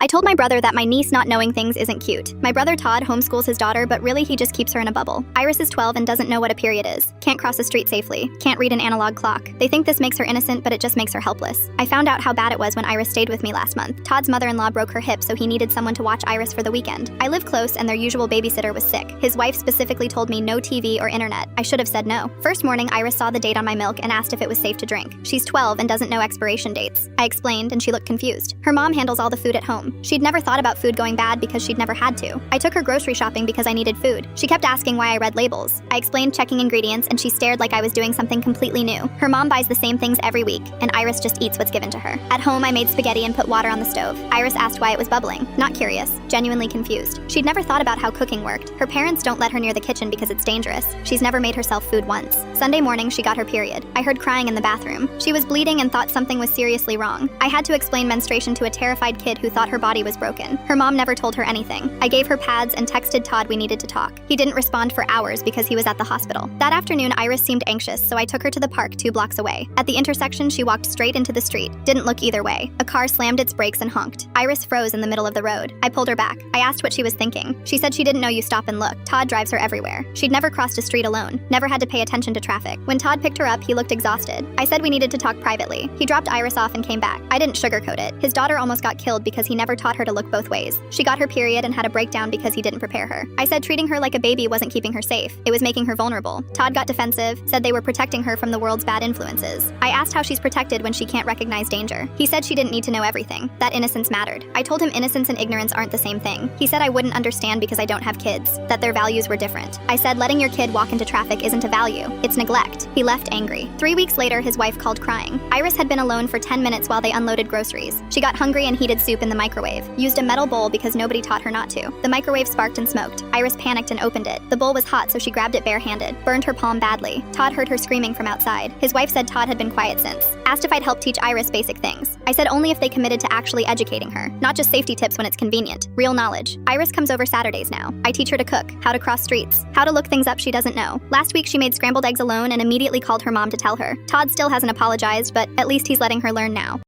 I told my brother that my niece not knowing things isn't cute. My brother Todd homeschools his daughter, but really he just keeps her in a bubble. Iris is 12 and doesn't know what a period is. Can't cross a street safely. Can't read an analog clock. They think this makes her innocent, but it just makes her helpless. I found out how bad it was when Iris stayed with me last month. Todd's mother-in-law broke her hip, so he needed someone to watch Iris for the weekend. I live close and their usual babysitter was sick. His wife specifically told me no TV or internet. I should have said no. First morning, Iris saw the date on my milk and asked if it was safe to drink. She's 12 and doesn't know expiration dates. I explained and she looked confused. Her mom handles all the food at home. She'd never thought about food going bad because she'd never had to. I took her grocery shopping because I needed food. She kept asking why I read labels. I explained checking ingredients and she stared like I was doing something completely new. Her mom buys the same things every week and Iris just eats what's given to her. At home, I made spaghetti and put water on the stove. Iris asked why it was bubbling. Not curious, genuinely confused. She'd never thought about how cooking worked. Her parents don't let her near the kitchen because it's dangerous. She's never made herself food once. Sunday morning, she got her period. I heard crying in the bathroom. She was bleeding and thought something was seriously wrong. I had to explain menstruation to a terrified kid who thought her body was broken. Her mom never told her anything. I gave her pads and texted Todd we needed to talk. He didn't respond for hours because he was at the hospital. That afternoon, Iris seemed anxious, so I took her to the park 2 blocks away. At the intersection, she walked straight into the street. Didn't look either way. A car slammed its brakes and honked. Iris froze in the middle of the road. I pulled her back. I asked what she was thinking. She said she didn't know you stop and look. Todd drives her everywhere. She'd never crossed a street alone. Never had to pay attention to traffic. When Todd picked her up, he looked exhausted. I said we needed to talk privately. He dropped Iris off and came back. I didn't sugarcoat it. His daughter almost got killed because he never taught her to look both ways. She got her period and had a breakdown because he didn't prepare her. I said treating her like a baby wasn't keeping her safe. It was making her vulnerable. Todd got defensive, said they were protecting her from the world's bad influences. I asked how she's protected when she can't recognize danger. He said she didn't need to know everything. That innocence mattered. I told him innocence and ignorance aren't the same thing. He said I wouldn't understand because I don't have kids, that their values were different. I said letting your kid walk into traffic isn't a value. It's neglect. He left angry. 3 weeks later, his wife called crying. Iris had been alone for 10 minutes while they unloaded groceries. She got hungry and heated soup in the microwave. Used a metal bowl because nobody taught her not to. The microwave sparked and smoked. Iris panicked and opened it. The bowl was hot, so she grabbed it barehanded. Burned her palm badly. Todd heard her screaming from outside. His wife said Todd had been quiet since. Asked if I'd help teach Iris basic things. I said only if they committed to actually educating her, not just safety tips when it's convenient. Real knowledge. Iris comes over Saturdays now. I teach her to cook, how to cross streets, how to look things up she doesn't know. Last week she made scrambled eggs alone and immediately called her mom to tell her. Todd still hasn't apologized, but at least he's letting her learn now.